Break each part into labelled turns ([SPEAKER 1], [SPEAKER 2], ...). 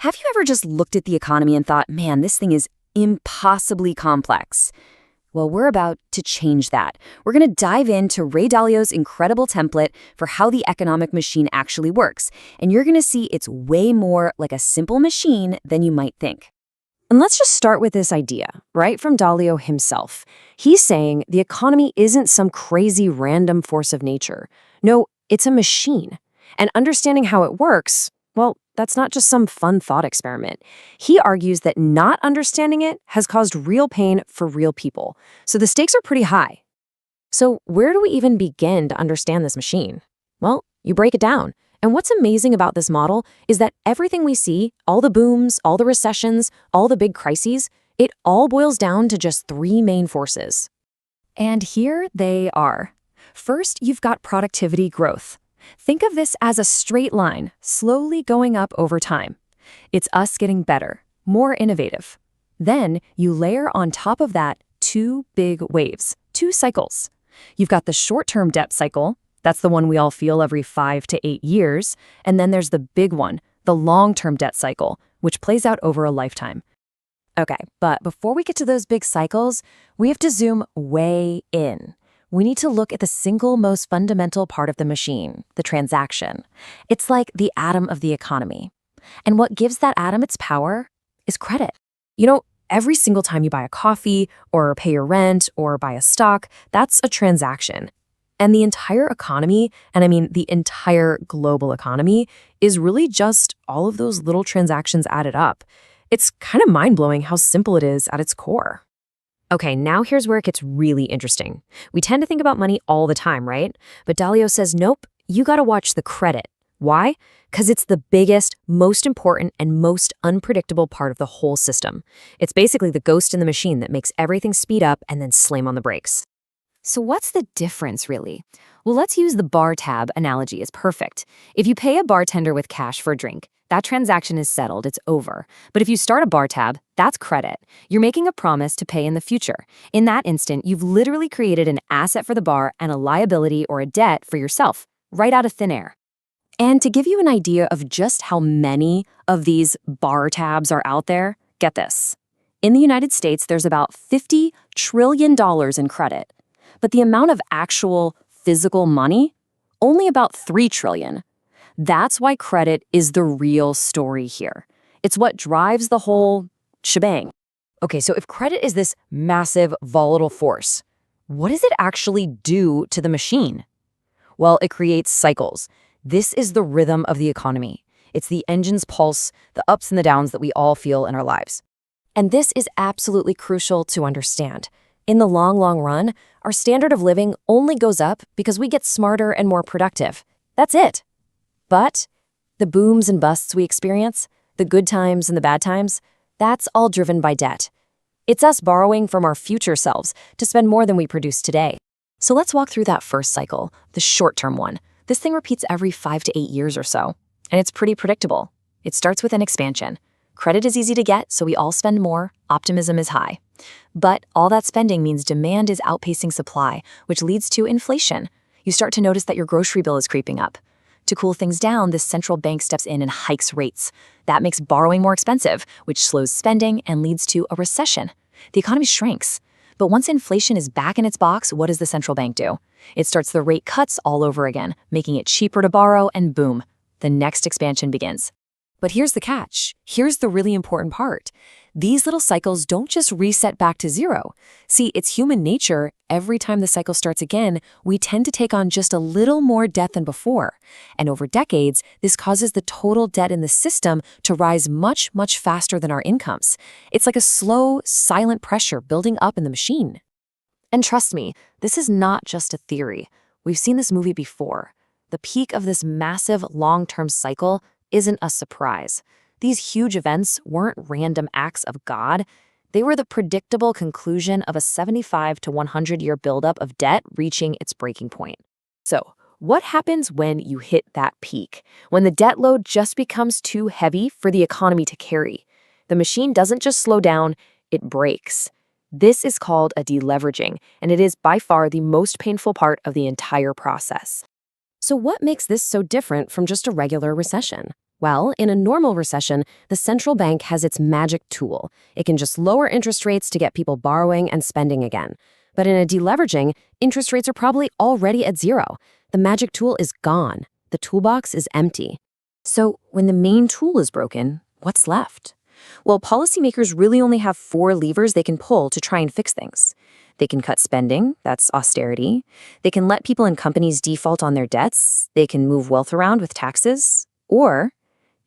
[SPEAKER 1] Have you ever just looked at the economy and thought, man, this thing is impossibly complex? Well, we're about to change that. We're going to dive into Ray Dalio's incredible template for how the economic machine actually works, and you're going to see it's way more like a simple machine than you might think.
[SPEAKER 2] And let's just start with this idea, right from Dalio himself. He's saying the economy isn't some crazy random force of nature. No, it's a machine. And understanding how it works, well, that's not just some fun thought experiment. He argues that not understanding it has caused real pain for real people. So the stakes are pretty high. So where do we even begin to understand this machine? Well, you break it down. And what's amazing about this model is that everything we see, all the booms, all the recessions, all the big crises, it all boils down to just three main forces.
[SPEAKER 1] And here they are. First, you've got productivity growth. Think of this as a straight line, slowly going up over time. It's us getting better, more innovative. Then you layer on top of that two big waves, two cycles. You've got the short-term debt cycle. That's the one we all feel every 5 to 8 years. And then there's the big one, the long-term debt cycle, which plays out over a lifetime.
[SPEAKER 2] Okay, but before we get to those big cycles, we have to zoom way in. We need to look at the single most fundamental part of the machine, the transaction. It's like the atom of the economy. And what gives that atom its power is credit. You know, every single time you buy a coffee or pay your rent or buy a stock, that's a transaction. And the entire economy, and I mean the entire global economy, is really just all of those little transactions added up. It's kind of mind-blowing how simple it is at its core. Okay, now here's where it gets really interesting. We tend to think about money all the time, right? But Dalio says, nope, you gotta watch the credit. Why? Because it's the biggest, most important, and most unpredictable part of the whole system. It's basically the ghost in the machine that makes everything speed up and then slam on the brakes. So what's the difference, really? Well, let's use the bar tab analogy as perfect. If you pay a bartender with cash for a drink, that transaction is settled, it's over. But if you start a bar tab, that's credit. You're making a promise to pay in the future. In that instant, you've literally created an asset for the bar and a liability or a debt for yourself, right out of thin air. And to give you an idea of just how many of these bar tabs are out there, get this. In the United States, there's about $50 trillion in credit. But the amount of actual physical money, only about $3 trillion. That's why credit is the real story here. It's what drives the whole shebang. Okay, so if credit is this massive, volatile force, what does it actually do to the machine? Well, it creates cycles. This is the rhythm of the economy. It's the engine's pulse, the ups and the downs that we all feel in our lives. And this is absolutely crucial to understand. In the long, long run, our standard of living only goes up because we get smarter and more productive. That's it. But the booms and busts we experience, the good times and the bad times, that's all driven by debt. It's us borrowing from our future selves to spend more than we produce today. So let's walk through that first cycle, the short-term one. This thing repeats every 5 to 8 years or so, and it's pretty predictable. It starts with an expansion. Credit is easy to get, so we all spend more. Optimism is high. But all that spending means demand is outpacing supply, which leads to inflation. You start to notice that your grocery bill is creeping up. To cool things down, the central bank steps in and hikes rates. That makes borrowing more expensive, which slows spending and leads to a recession. The economy shrinks. But once inflation is back in its box, what does the central bank do? It starts the rate cuts all over again, making it cheaper to borrow, and boom, the next expansion begins. But here's the catch. Here's the really important part. These little cycles don't just reset back to zero. See, it's human nature. Every time the cycle starts again, we tend to take on just a little more debt than before. And over decades, this causes the total debt in the system to rise much, much faster than our incomes. It's like a slow, silent pressure building up in the machine. And trust me, this is not just a theory. We've seen this movie before. The peak of this massive long-term cycle isn't a surprise. These huge events weren't random acts of God. They were the predictable conclusion of a 75 to 100-year buildup of debt reaching its breaking point. So, what happens when you hit that peak? When the debt load just becomes too heavy for the economy to carry? The machine doesn't just slow down, it breaks. This is called a deleveraging, and it is by far the most painful part of the entire process. So what makes this so different from just a regular recession? Well, in a normal recession, the central bank has its magic tool. It can just lower interest rates to get people borrowing and spending again. But in a deleveraging, interest rates are probably already at zero. The magic tool is gone. The toolbox is empty. So when the main tool is broken, what's left? Well, policymakers really only have 4 levers they can pull to try and fix things. They can cut spending, that's austerity. They can let people and companies default on their debts. They can move wealth around with taxes. Or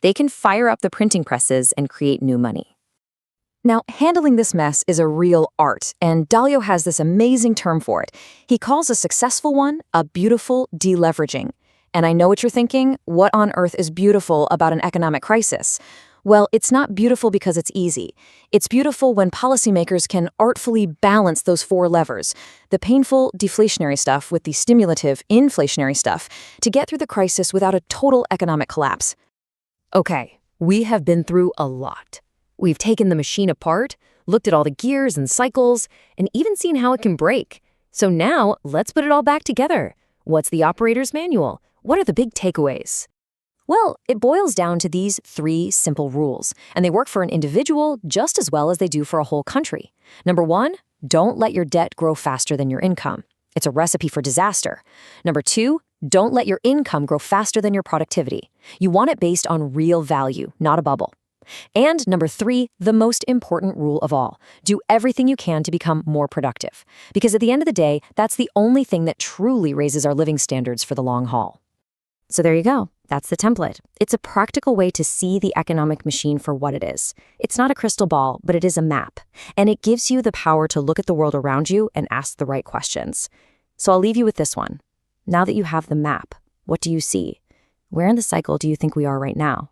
[SPEAKER 2] they can fire up the printing presses and create new money. Now, handling this mess is a real art, and Dalio has this amazing term for it. He calls a successful one a beautiful deleveraging. And I know what you're thinking, what on earth is beautiful about an economic crisis? Well, it's not beautiful because it's easy. It's beautiful when policymakers can artfully balance those 4 levers, the painful deflationary stuff with the stimulative inflationary stuff, to get through the crisis without a total economic collapse. Okay, we have been through a lot. We've taken the machine apart, looked at all the gears and cycles, and even seen how it can break. So now, let's put it all back together. What's the operator's manual? What are the big takeaways? Well, it boils down to these 3 simple rules, and they work for an individual just as well as they do for a whole country. Number 1, don't let your debt grow faster than your income. It's a recipe for disaster. Number 2, don't let your income grow faster than your productivity. You want it based on real value, not a bubble. And number 3, the most important rule of all, do everything you can to become more productive. Because at the end of the day, that's the only thing that truly raises our living standards for the long haul. So there you go. That's the template. It's a practical way to see the economic machine for what it is. It's not a crystal ball, but it is a map. And it gives you the power to look at the world around you and ask the right questions. So I'll leave you with this one. Now that you have the map, what do you see? Where in the cycle do you think we are right now?